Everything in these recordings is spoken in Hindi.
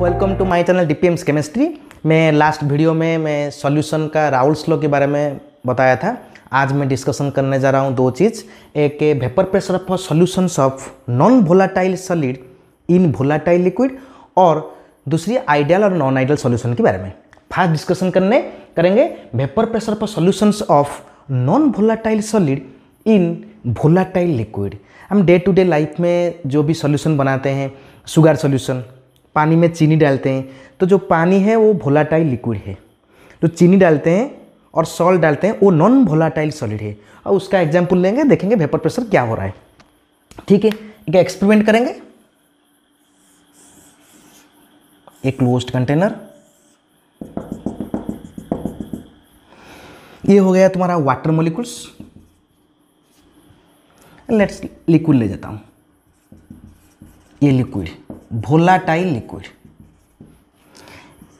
Welcome to my channel DPMS chemistry. मैं लास्ट वीडियो में मैं सॉल्यूशन का राउल्स लॉ के बारे में बताया था। आज मैं डिस्कशन करने जा रहा हूँ दो चीज़। एक vapour pressure of solutions of non volatile solid in volatile liquid, और दूसरी आइडियल और नॉन आइडियल सॉल्यूशन के बारे में। फर्स्ट डिस्कशन करेंगे vapour pressure of solutions of non volatile solid in volatile liquid. हम डे टू डे लाइफ में जो भी सॉल्यूशन बनाते हैं, शुगर सॉल्यूशन, पानी में चीनी डालते हैं, तो जो पानी है वो वोलाटाइल लिक्विड है। जो चीनी डालते हैं और सॉल्ट डालते हैं वो नॉन वोलाटाइल सॉलिड है। और उसका एग्जाम्पल लेंगे, देखेंगे वेपर प्रेशर क्या हो रहा है। ठीक है, एक एक्सपेरिमेंट करेंगे। एक क्लोज्ड कंटेनर, ये हो गया तुम्हारा वाटर मॉलिक्यूल्स। लेट्स लिक्विड ले जाता हूं, ये लिक्विड वोलाटाइल लिक्विड,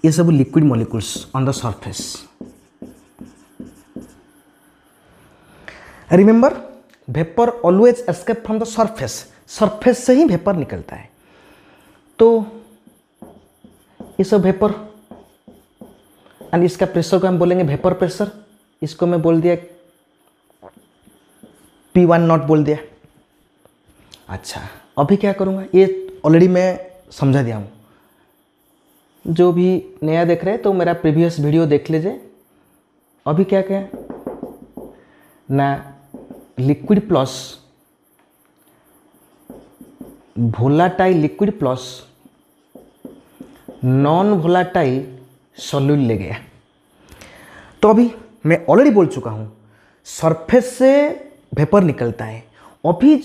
ये सब liquid molecules on the surface. Remember, vapour always escape from the surface. Surface से ही वेपर निकलता है। तो ये सब वेपर, एंड इसका प्रेशर को हम बोलेंगे वेपर प्रेशर। इसको मैं बोल दिया P1 नॉट बोल दिया। अच्छा, अभी क्या करूँगा, ये ऑलरेडी मैं समझा दिया हूँ। जो भी नया देख रहे हैं तो मेरा प्रीवियस वीडियो देख लीजिए। अभी क्या क्या ना, liquid plus volatile liquid plus non volatile solute ले गया। तो अभी मैं ऑलरेडी बोल चुका हूँ, सरफेस से वेपर निकलता है। अभी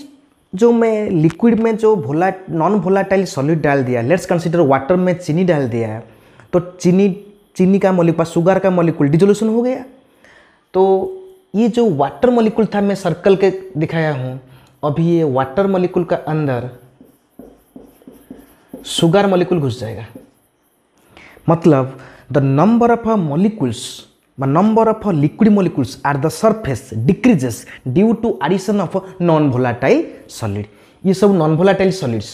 जो मैं लिक्विड में जो नॉन वोलाटाइल सॉलिड डाल दिया, लेट्स कंसीडर वाटर में चीनी डाल दिया है, तो चीनी का मॉलिक्यूल, शुगर का मॉलिक्यूल डिसोल्यूशन हो गया। तो ये जो वाटर मॉलिक्यूल था, मैं सर्कल के दिखाया हूँ, अभी ये वाटर मॉलिक्यूल का अंदर शुगर मॉलिक्यूल घुस जाएगा। मतलब the number of molecules, number of liquid molecules at the surface decreases due to addition of non-volatile solid। ये सब नॉन वोलाटाइल सॉलिड्स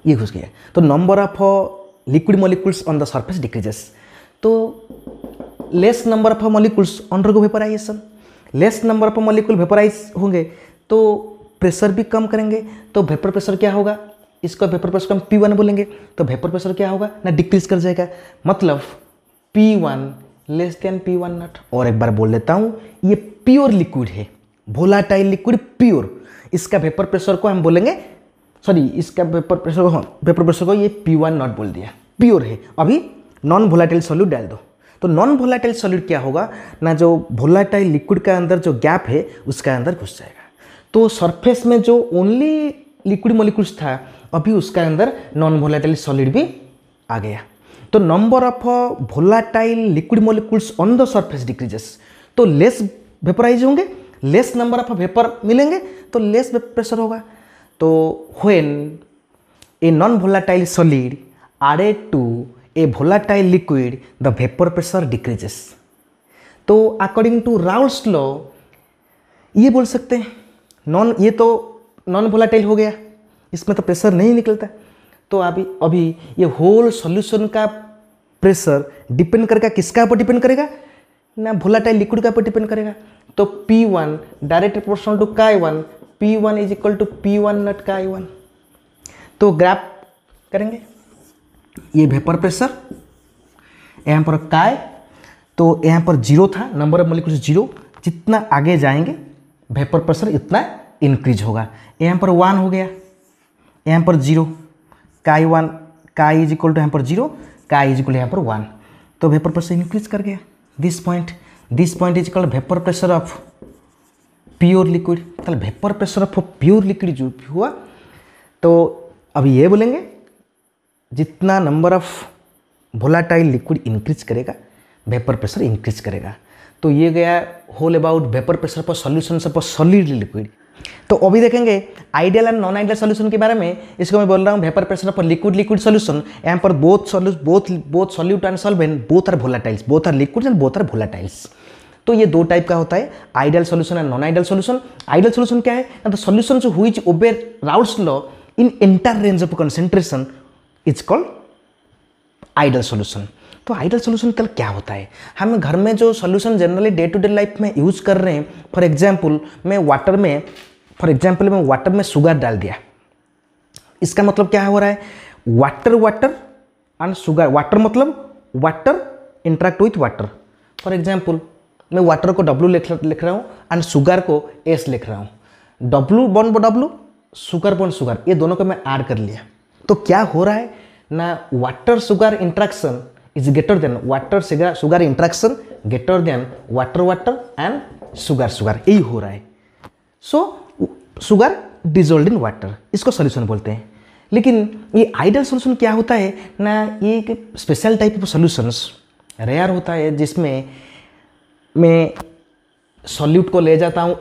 ये घुस गया, तो number of liquid molecules on the surface decreases. तो less number of molecules undergo vaporisation, less number of molecule vaporise होंगे तो प्रेशर भी कम करेंगे। तो वेपर प्रेशर क्या होगा, इसका वेपर प्रेशर को हम P1 बोलेंगे, तो वेपर प्रेशर क्या होगा ना, डिक्रीज कर जाएगा। मतलब P1 less than P1 not. और एक बार बोल देता हूँ, ये प्योर लिक्विड है, वोलाटाइल लिक्विड प्योर। इसका वेपर प्रेशर को हम बोलेंगे, सॉरी, इसका वेपर प्रेशर को ये P1 नॉट बोल दिया, प्योर है। अभी नॉन वोलाटाइल सॉल्यूट डाल दो, तो नॉन वोलाटाइल सॉल्यूट क्या होगा ना, जो वोलाटाइल लिक्विड का अंदर जो गैप है उसका अंदर घुस जाएगा। तो सरफेस में जो ओनली लिक्विड मॉलिक्यूल्स था, अभी उसका अंदर नॉन वोलाटाइल सॉलिड भी आ गया। तो number of volatile liquid molecules on the surface decreases, तो लेस वेपराइज होंगे, लेस नंबर ऑफ वेपर मिलेंगे, तो लेस प्रेशर होगा। तो when a non volatile solid added to a volatile liquid the vapour pressure decreases. तो अकॉर्डिंग टू राउल्स लॉ ये बोल सकते हैं, ये तो नॉन वोलाटाइल हो गया, इसमें तो प्रेशर नहीं निकलता। तो अभी ये होल सॉल्यूशन का प्रेशर डिपेंड करेगा किसका ऊपर डिपेंड करेगा ना, वोलाटाइल लिक्विड का ऊपर डिपेंड करेगा। तो P1 direct proportional to Chi1, P1 is equal to P1 nought Chi1। तो ग्राफ करेंगे, ये वेपर प्रेशर, यहाँ पर Chi, तो यहाँ पर 0 था, नंबर ऑफ मॉलिक्यूल्स 0। जितना आगे जाएंगे वेपर प्रेशर इतना इंक्रीज होगा। यहाँ पर 1 हो गया, यहाँ पर 0, Chi1, Chi is equal to यहाँ पर 0, Chi इज इक्वल यहाँ पर 1। तो वेपर प्रेशर इंक्रीज कर गया। This point is equal vapour pressure of pure liquid. तो vapour pressure of pure liquid जो हुआ, तो अभी ये बोलेंगे जितना number of volatile liquid increase करेगा वेपर प्रेशर इंक्रीज करेगा। तो ये गया whole about vapour pressure for solution for solid liquid. तो अभी देखेंगे ideal and non ideal solution के बारे में। इसको मैं बोल रहा हूँ vapour pressure for liquid solution. यहाँ पर both solute and solvent both are volatiles, both are liquids and both are volatiles. तो ये दो टाइप का होता है, ideal solution and non ideal solution. Ideal solution क्या है ना, the solutions which obey Raoult's law in entire range of concentration is called ideal solution. तो आइडल सॉल्यूशन कल क्या होता है, हम घर में जो solution generally day to day life में यूज़ कर रहे हैं, फॉर एग्जांपल मैं वाटर में शुगर डाल दिया, इसका मतलब क्या हो रहा है, वाटर एंड शुगर, वाटर मतलब water interact with water. For example मैं वाटर को W लिख रहा हूँ एंड शुगर को S लिख रहा हूँ, W bond W, sugar bond sugar, ये दोनों को मैं ऐड कर लिया। तो क्या हो रहा है ना, water sugar interaction is greater then water sugar interaction greater than water and sugar, यही हो रहा है। सो शुगर डिजोल्व इन वाटर, इसको सॉल्यूशन बोलते हैं। लेकिन ये आइडल सॉल्यूशन क्या होता है ना, ये एक special type of solutions rare होता है, जिसमें मैं सॉल्यूट को ले जाता हूँ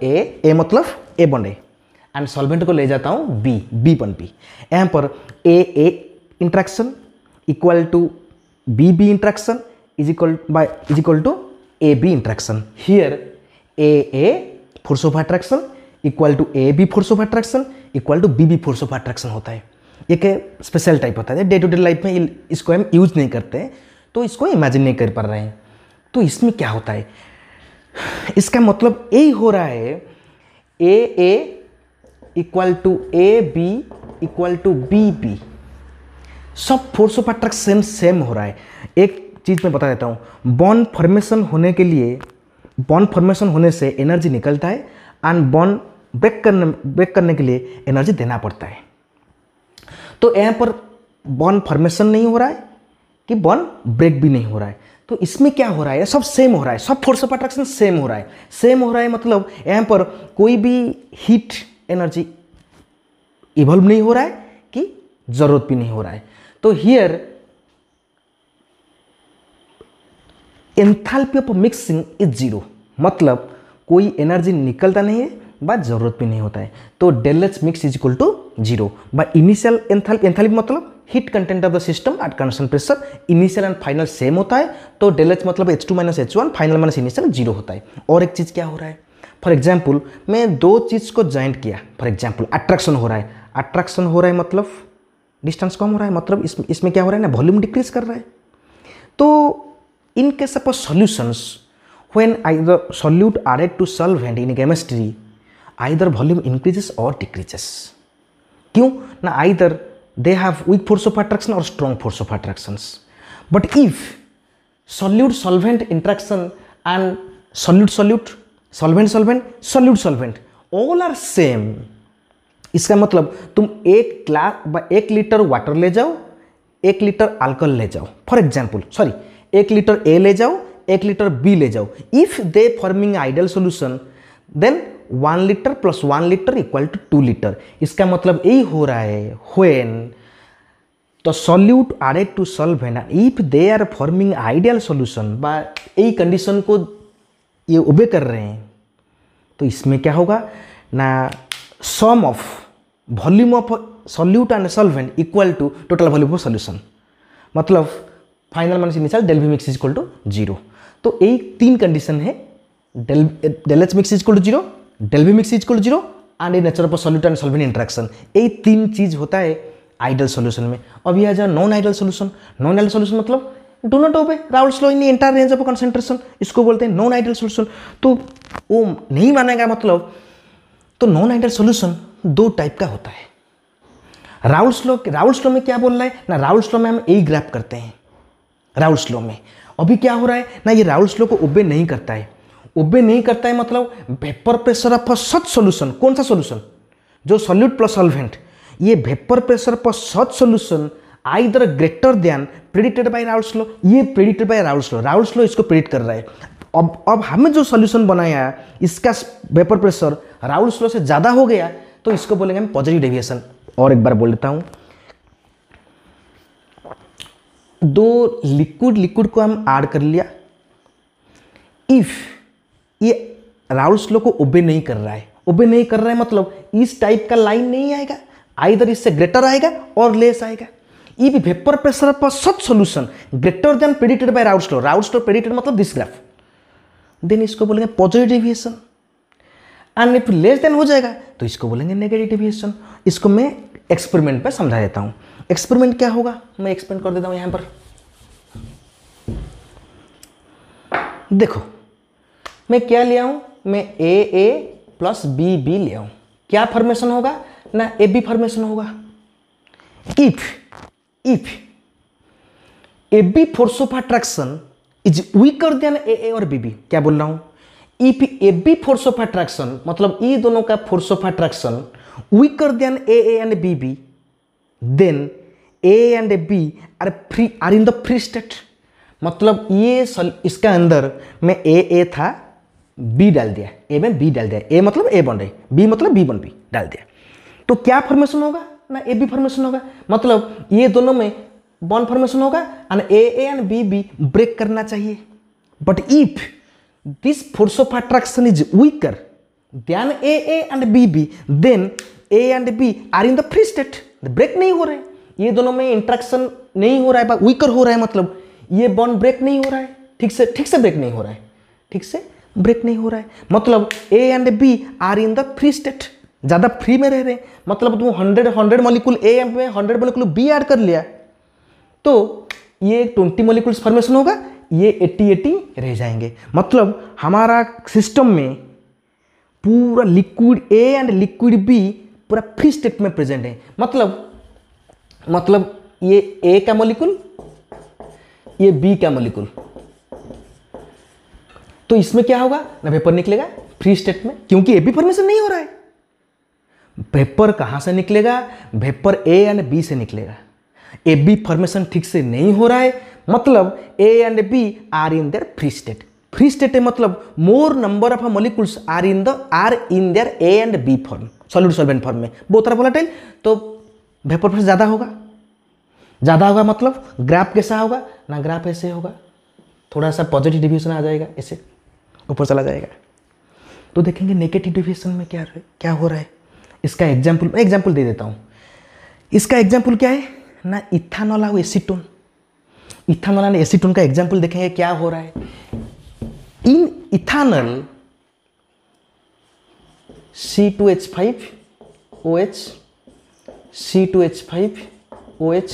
ए मतलब A bond A, and solvent को ले जाता हूँ बी बॉन्ड बी। यहाँ पर A interaction equal to B interaction is equal to A B interaction. Here A force of attraction equal to A B force of attraction equal to B force of attraction होता है। एक स्पेशल टाइप होता है, डे टू डे लाइफ में इसको हम यूज नहीं करते, तो इसको इमेजिन नहीं कर पा रहे हैं। तो इसमें क्या होता है, इसका मतलब यही हो रहा है, A equal to A B equal to B, सब फोर्स ऑफ अट्रैक्शन सेम हो रहा है। एक चीज़ मैं बता देता हूँ, बॉन्ड फॉर्मेशन होने से एनर्जी निकलता है एंड बॉन्ड ब्रेक करने के लिए एनर्जी देना पड़ता है। तो यहाँ पर बॉन्ड फॉर्मेशन नहीं हो रहा है कि बॉन्ड ब्रेक भी नहीं हो रहा है। तो इसमें क्या हो रहा है, सब सेम हो रहा है, सब फोर्स ऑफ अट्रैक्शन सेम हो रहा है, मतलब यहाँ पर कोई भी हीट एनर्जी इवॉल्व नहीं हो रहा है कि जरूरत भी नहीं हो रहा है। तो here enthalpy of mixing is zero, मतलब कोई एनर्जी निकलता नहीं है, बट जरूरत भी नहीं होता है। तो del H mix is equal to zero by initial enthalpy मतलब heat content of the system at constant pressure, initial and final same होता है। तो डेल एच मतलब H2 - H1, final minus initial zero होता है। और एक चीज़ क्या हो रहा है, फॉर एग्जाम्पल मैं दो चीज़ को ज्वाइंट किया, फॉर एग्जाम्पल अट्रैक्शन हो रहा है मतलब डिस्टेंस कम हो रहा है, मतलब इसमें क्या हो रहा है ना, वॉल्यूम डिक्रीज कर रहा है। तो in case of solutions when either solute added to solvent in chemistry, either volume increases or decreases। क्यों ना, either they have weak force of attraction or strong force of attractions। but if solvent interaction and solvent all are same, इसका मतलब तुम एक लीटर वाटर ले जाओ, 1 लीटर अल्कोहल ले जाओ, फॉर एग्जाम्पल 1 लीटर ए ले जाओ, 1 लीटर बी ले जाओ, if they forming ideal solution then 1 litre plus 1 litre equal to 2 litre. इसका मतलब यही हो रहा है, when the solute added to solvent if they are forming ideal solution, बा यही कंडीशन को ये ओबे कर रहे हैं, तो इसमें क्या होगा ना, सम of volume of solute and solvent equal to total volume of solution, मतलब final minus initial del V mix is equal to zero. तो यही 3 कंडीशन है, del H mix is equal to zero, del V mix is equal to zero and a nature of solute and solvent interaction. यही 3 चीज होता है आइडल सॉल्यूशन में। अभी आ जाए non ideal solution. Non ideal solution मतलब do not obey Raoult's law in the entire range of concentration, इसको बोलते हैं नॉन आइडल सॉल्यूशन। तो वो नहीं मानेगा मतलब, तो नॉन आइडल सॉल्यूशन 2 टाइप का होता है। राउल्स लॉ में क्या बोल रहा है ना, राउल्स लॉ में हम यही ग्रैप करते हैं। राउल्स लॉ में अभी क्या हो रहा है ना, ये राउल्स लॉ को ओबे नहीं करता है, मतलब vapour pressure of such solution, कौन सा सॉल्यूशन, जो सॉल्यूट प्लस सॉल्वेंट, ये वेपर प्रेशर पर such solution either greater than predicted by Raoult's law, ये प्रेडिक्टेड बाय राउल्स लॉ इसको प्रेडिक्ट कर रहा है। अब हमें जो सॉल्यूशन बनाया है, इसका वेपर प्रेशर राउल्स लॉ से ज़्यादा हो गया, तो इसको बोलेंगे हम पॉजिटिव डेविएशन। और एक बार बोल देता हूँ, 2 लिक्विड को हम ऐड कर लिया, इफ ये राउल्स लॉ को ओबे नहीं कर रहा है, मतलब इस टाइप का लाइन नहीं आएगा, आइदर इससे ग्रेटर आएगा और लेस आएगा। इफ वेपर प्रेशर पर such solution greater than predicted by Raoult's law predicted मतलब दिस ग्राफ, देन इसको बोलेंगे positive deviation. And if less than हो जाएगा तो इसको बोलेंगे नेगेटिव डेविएशन। इसको मैं एक्सपेरिमेंट पे समझा देता हूँ। एक्सपेरिमेंट क्या होगा मैं एक्सपेरिमेंट कर देता हूँ यहाँ पर। देखो मैं क्या ले आऊँ, मैं ए प्लस बी ले आऊँ, क्या फॉर्मेशन होगा ना, ए बी फॉर्मेशन होगा। If A B force of attraction is weaker than A और बी, क्या बोल रहा हूँ, if A B force of attraction मतलब ये दोनों का force of attraction weaker than A and B, then A and B are in the free state. मतलब ये इसका अंदर में ए था, बी डाल दिया, ए में बी डाल दिया, ए मतलब ए बन रही, बी मतलब बी बन बी डाल दिया, तो क्या फॉर्मेशन होगा ना, ए बी फॉर्मेशन होगा। मतलब ये दोनों में बॉन्ड फॉर्मेशन होगा and A and B break करना चाहिए। But if this force of attraction is weaker than A and B, then A and B are in the free state, break नहीं हो रहे, ये दोनों में इंट्रैक्शन नहीं हो रहा है, वीकर हो रहा है, मतलब ये बॉन्ड ब्रेक नहीं हो रहा है, ठीक से ब्रेक नहीं हो रहा है, ठीक से ब्रेक नहीं हो रहा है, मतलब A and B are in the free state, ज़्यादा फ्री में रह रहे हैं। मतलब तुम 100 मॉलिक्यूल ए में 100 मॉलिक्यूल बी ऐड कर लिया तो ये 20 मॉलिक्यूल्स फॉर्मेशन होगा, ये 80 रह जाएंगे। मतलब हमारा सिस्टम में पूरा liquid A and liquid B पूरा फ्री स्टेट में प्रेजेंट है। मतलब ये ए का मॉलिक्यूल, ये बी का मॉलिक्यूल, तो इसमें क्या होगा ना, वेपर निकलेगा फ्री स्टेट में, क्योंकि ए बी फॉर्मेशन नहीं हो रहा है। वेपर कहां से निकलेगा, वेपर ए एंड बी से निकलेगा। ए बी फॉर्मेशन ठीक से नहीं हो रहा है, मतलब A and B are in their free state. Free state है मतलब more number of molecules are in their A and B form, solid solvent form में, बोथ आर वोलेटाइल, तो वेपर प्रेशर ज़्यादा होगा। मतलब ग्राफ कैसा होगा ना, ग्राफ ऐसे होगा, थोड़ा सा पॉजिटिव डिविएशन आ जाएगा, ऐसे ऊपर चला जाएगा। तो देखेंगे नेगेटिव डिविएशन में क्या हो रहा है। इसका एग्जाम्पल दे देता हूँ। इसका एग्जाम्पल क्या है ना, इथानॉल और एसीटोन। इथानॉल और एसीटोन का एग्जाम्पल देखेंगे क्या हो रहा है। इन इथानॉल C2H5OH, C2H5OH,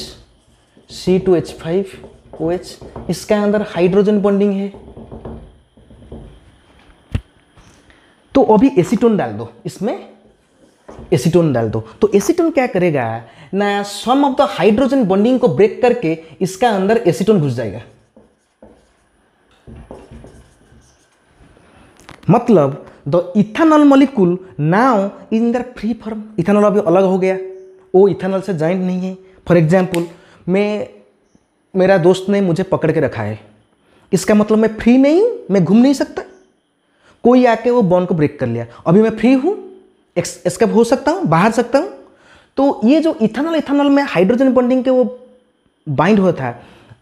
C2H5OH, इसका अंदर हाइड्रोजन बॉन्डिंग है। तो अभी एसीटोन डाल दो, इसमें एसीटोन डाल दो, तो एसीटोन क्या करेगा ना, सम ऑफ द हाइड्रोजन बॉन्डिंग को ब्रेक करके इसका अंदर एसीटोन घुस जाएगा। मतलब the ethanol molecule now in their free form, ethanol अभी अलग हो गया, वो इथानॉल से जॉइंट नहीं है। फॉर एग्जाम्पल मेरा दोस्त ने मुझे पकड़ के रखा है, इसका मतलब मैं फ्री नहीं हूं, मैं घूम नहीं सकता। कोई आके वो बॉन्ड को ब्रेक कर लिया, अभी मैं फ्री हूं, एस्केप हो सकता हूं, बाहर सकता हूं। तो ये जो इथानॉल में हाइड्रोजन बॉन्डिंग के वो बाइंड होता है,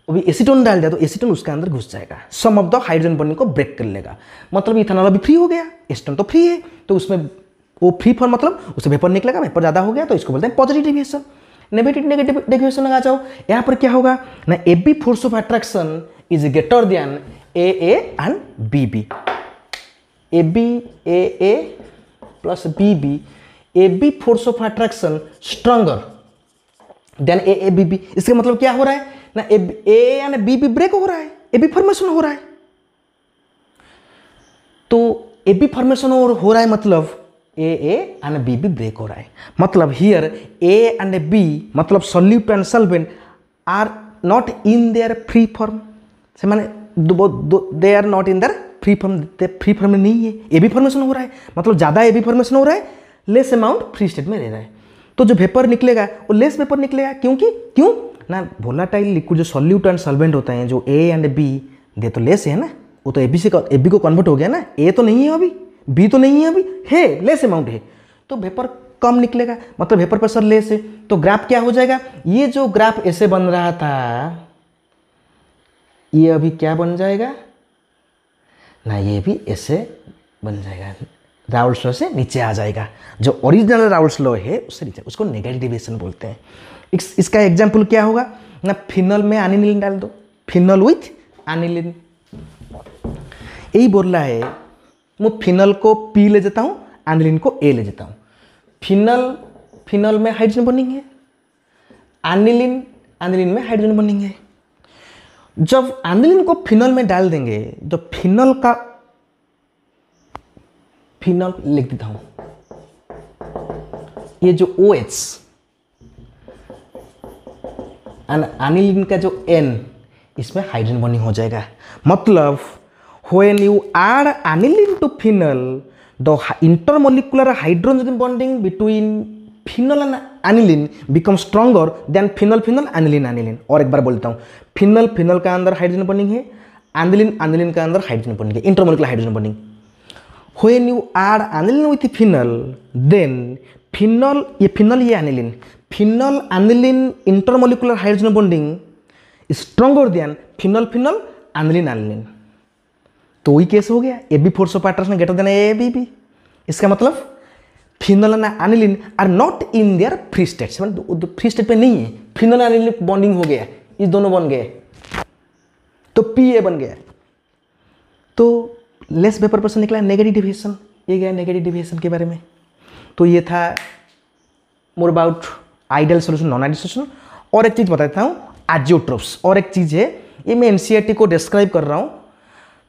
अभी एसीटोन डाल दिया तो एसीटोन उसके अंदर घुस जाएगा, सम ऑफ द हाइड्रोजन बॉन्डिंग को ब्रेक कर लेगा। मतलब इथानॉल अभी फ्री हो गया, एसीटोन तो फ्री है, तो उसमें वो फ्री फॉर्म मतलब उससे वेपर निकलेगा, वेपर ज़्यादा हो गया तो इसको बोलते हैं पॉजिटिव डिविएशन। नेगेटिव डिविएशन लगा जाओ, यहाँ पर क्या होगा ना, A B force of attraction is greater than A and B B, A plus B, A B force of attraction stronger than A B. इसका मतलब क्या हो रहा है ना, ए एंड बी ब्रेक हो रहा है, ए बी फॉर्मेशन हो रहा है। तो ए बी फॉर्मेशन हो रहा है, मतलब ए एंड बी ब्रेक हो रहा है। मतलब हियर ए एंड बी मतलब solute and solvent are not in their free form, से माने they are not in their free form में नहीं है, ए बी फॉर्मेशन हो रहा है, मतलब ज़्यादा ए बी फॉर्मेशन हो रहा है, लेस अमाउंट फ्री स्टेट में रह रहा है। तो जो वेपर निकलेगा वो लेस वेपर निकलेगा, क्यों ना, वोलेटाइल लिक्विड जो सॉल्यूट एंड सॉल्वेंट होते हैं, जो ए एंड बी दे तो लेस है ना, वो तो ए बी को कन्वर्ट हो गया ना, ए तो नहीं है अभी, बी तो नहीं है अभी, है लेस अमाउंट है, तो वेपर कम निकलेगा, मतलब वेपर प्रेशर लेस है। तो ग्राफ क्या हो जाएगा, ये जो ग्राफ ऐसे बन रहा था ये अभी क्या बन जाएगा ना, ये भी ऐसे बन जाएगा, राउल्स लॉ से नीचे आ जाएगा, जो ओरिजिनल राउल्स लॉ है उससे नीचे, उसको नेगेटिव डिविएशन बोलते हैं। इसका एग्जाम्पल क्या होगा ना, फिनॉल में एनिलीन डाल दो, फिनॉल विथ एनिलीन, यही बोल रहा है, मैं फिनॉल को पी ले जाता हूँ, एनिलीन को ए ले जाता हूँ। फिनॉल में हाइड्रोजन बॉन्डिंग है, एनिलीन, एनिलीन में हाइड्रोजन बनेंगे। जब एनिलीन को फिनॉल में डाल देंगे, जब फिनॉल का, फिनॉल लिख देता हूं, ये जो OH एंड एनिलीन का जो N, इसमें हाइड्रोजन बॉन्डिंग हो जाएगा। मतलब when you add aniline to phenol, the intermolecular hydrogen bonding between phenol and aniline become stronger than phenol phenol aniline aniline. और एक बार बोलता हूँ, फिनॉल फिनॉल का अंदर हाइड्रोजन बॉन्डिंग है, एनिलीन एनिलीन का अंदर हाइड्रोजन बॉन्डिंग है, intermolecular hydrogen bonding. When you add aniline with phenol then phenol, ये फिनॉल ये aniline, phenol aniline intermolecular hydrogen bonding stronger than phenol phenol aniline aniline. तो वही केस हो गया, AB force of attraction greater than ABB। इसका मतलब phenol and aniline are not in their free states, मतलब फ्री स्टेट पे नहीं है, फिनॉल एनिलीन बॉन्डिंग हो गया, ये दोनों बन गए तो PA बन गया। तो लेस वेपर पर्सन निकला नेगेटिव डिविएशन, ये गया नेगेटिव डिविएशन के बारे में। तो ये था more about ideal solution, non ideal solution. और एक चीज़ बताता हूँ, एजियोट्रोप्स। और एक चीज़ है, ये मैं NCERT को डिस्क्राइब कर रहा हूँ,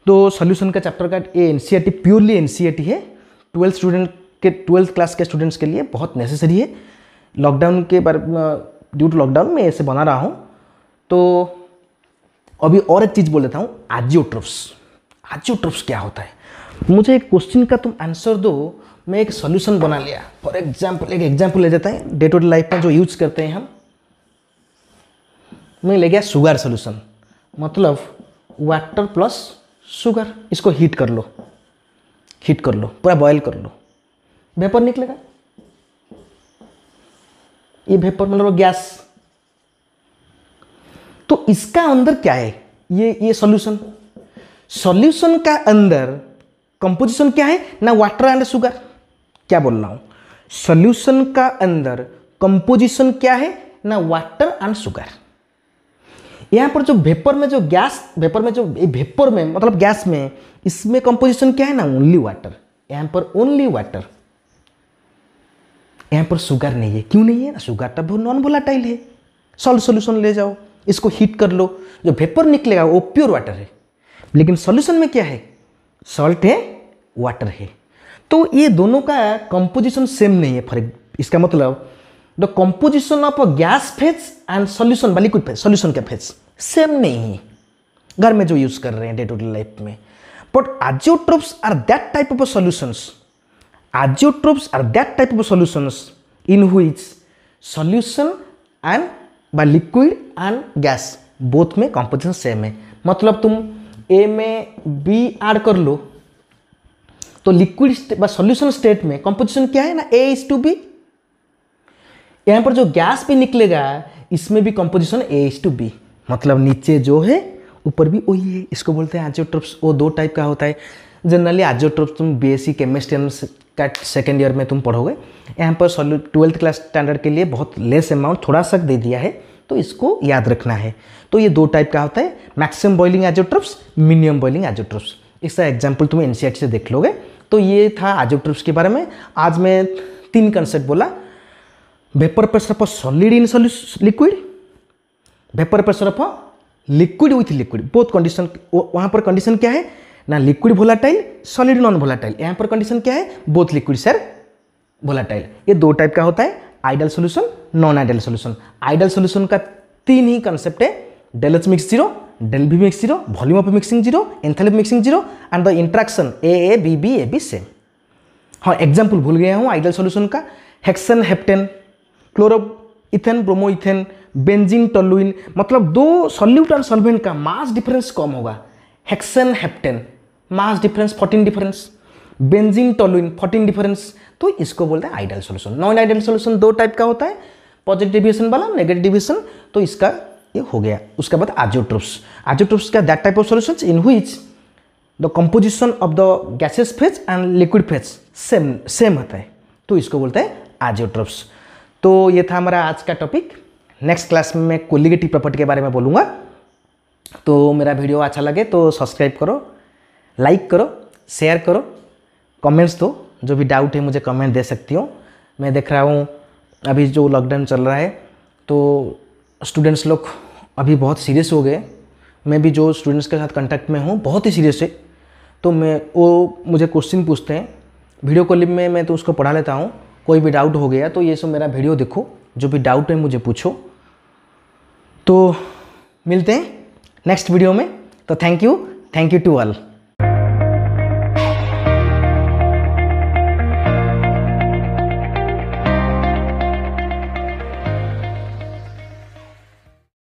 तो सोल्यूशन का चैप्टर का ये NCERT प्योरली NCERT है, 12th क्लास के स्टूडेंट्स के लिए बहुत नेसेसरी है। लॉकडाउन के बारे ड्यू टू लॉकडाउन में ऐसे बना रहा हूँ। तो अभी और एक चीज़ बोल देता हूँ, एजियोट्रोप्स। एजियोट्रोप्स क्या होता है? मुझे एक क्वेश्चन का तुम आंसर दो, मैं एक सॉल्यूशन बना लिया। फॉर एग्जाम्पल, एक एग्जाम्पल ले जाता है डे टू डे लाइफ में जो यूज करते हैं हम। मैं ले गया शुगर सॉल्यूशन, मतलब वाटर प्लस शुगर, इसको हीट कर लो, हीट कर लो, पूरा बॉयल कर लो, वेपर निकलेगा। ये वेपर मतलब गैस। तो इसका अंदर क्या है? ये सॉल्यूशन, सॉल्यूशन का अंदर कंपोजिशन क्या है ना, वाटर एंड शुगर। क्या बोल रहा हूं? सॉल्यूशन का अंदर कंपोजिशन क्या है ना, वाटर एंड शुगर। यहां पर जो वेपर में जो गैस, वेपर में जो वेपर में मतलब गैस में, इसमें कंपोजिशन क्या है ना, ओनली वाटर। यहां पर ओनली वाटर, यहां पर शुगर नहीं है। क्यों नहीं है ना? शुगर तो नॉन वोलेटाइल है। सॉल्यूशन ले जाओ, इसको हीट कर लो, जो वेपर निकलेगा वो प्योर वाटर है। लेकिन सॉल्यूशन में क्या है? सॉल्ट है, वाटर है। तो ये दोनों का कंपोजिशन सेम नहीं है। फॉर इसका मतलब the composition of a gas phase and solution बा लिक्विड फेज, सॉल्यूशन का फेज सेम नहीं है घर में जो यूज कर रहे हैं डे टू डे लाइफ में। But azeotropes are that type of solutions, azeotropes are that type of solutions in which solution and बा लिक्विड एंड गैस बोथ में कंपोजिशन सेम है। मतलब तुम A में B ऐड कर लो तो लिक्विड सॉल्यूशन स्टेट में कंपोजिशन क्या है ना, A:B। यहां पर जो गैस भी निकलेगा इसमें भी कंपोजिशन A:B, मतलब नीचे जो है ऊपर भी वही है। इसको बोलते हैं एजियोट्रोप्स। वो दो टाइप का होता है। जनरली एजियोट्रोप्स तुम BSc केमिस्ट्री का सेकेंड ईयर में तुम पढ़ोगे। यहाँ पर 12th क्लास स्टैंडर्ड के लिए बहुत लेस अमाउंट थोड़ा सा दे दिया है, तो इसको याद रखना है। तो ये दो टाइप का होता है, maximum boiling azeotropes, minimum boiling azeotropes. इसका एग्जाम्पल तुम NCERT से देख लोगे। तो ये था एजियोट्रोप्स के बारे में। आज मैं 3 कंसेप्ट बोला, vapour pressure of solid in liquid, vapour pressure of liquid with liquid, both condition. वहाँ पर कंडीशन क्या है ना, liquid volatile, solid non volatile. यहाँ पर कंडीशन क्या है, बोथ लिक्विड सर वोलाटाइल। ये दो टाइप का होता है, ideal solution, non ideal solution. Ideal solution का 3 ही कंसेप्ट है, del H mix 0, del V mix 0, volume of mixing 0, enthalpy mixing 0 and the interaction AA same. हाँ, एग्जाम्पल भूल गया हूँ आइडियल सॉल्यूशन का, hexane heptane, chloro ethane bromo ethane, benzene toluene. मतलब दो सॉल्यूट और सॉल्वेंट का मास डिफरेंस कम होगा। Hexane heptane mass difference 14 difference, benzene toluene 14 difference. तो इसको बोलते हैं ideal solution. Non ideal solution दो टाइप का होता है, पॉजिटिव डिविएशन वाला, नेगेटिव डिविएशन। तो इसका ये हो गया। उसके बाद एजियोट्रोप्स। एजियोट्रोप्स का that type of solutions in which the composition of the gases phase and liquid phase same होता है, तो इसको बोलते हैं एजियोट्रोप्स। तो ये था हमारा आज का टॉपिक। नेक्स्ट क्लास में मैं कोलिगेटिव प्रॉपर्टी के बारे में बोलूँगा। तो मेरा वीडियो अच्छा लगे तो सब्सक्राइब करो, लाइक करो, शेयर करो, कमेंट्स दो। जो भी डाउट है मुझे कमेंट दे सकती हो। मैं देख रहा हूँ अभी जो लॉकडाउन चल रहा है तो स्टूडेंट्स लोग अभी बहुत सीरियस हो गए। मैं भी जो स्टूडेंट्स के साथ कांटेक्ट में हूँ बहुत ही सीरियस है, तो वो मुझे क्वेश्चन पूछते हैं वीडियो कॉलिंग में, मैं तो उसको पढ़ा लेता हूँ। कोई भी डाउट हो गया तो ये सब मेरा वीडियो देखो, जो भी डाउट है मुझे पूछो। तो मिलते हैं नेक्स्ट वीडियो में। तो थैंक यू टू ऑल।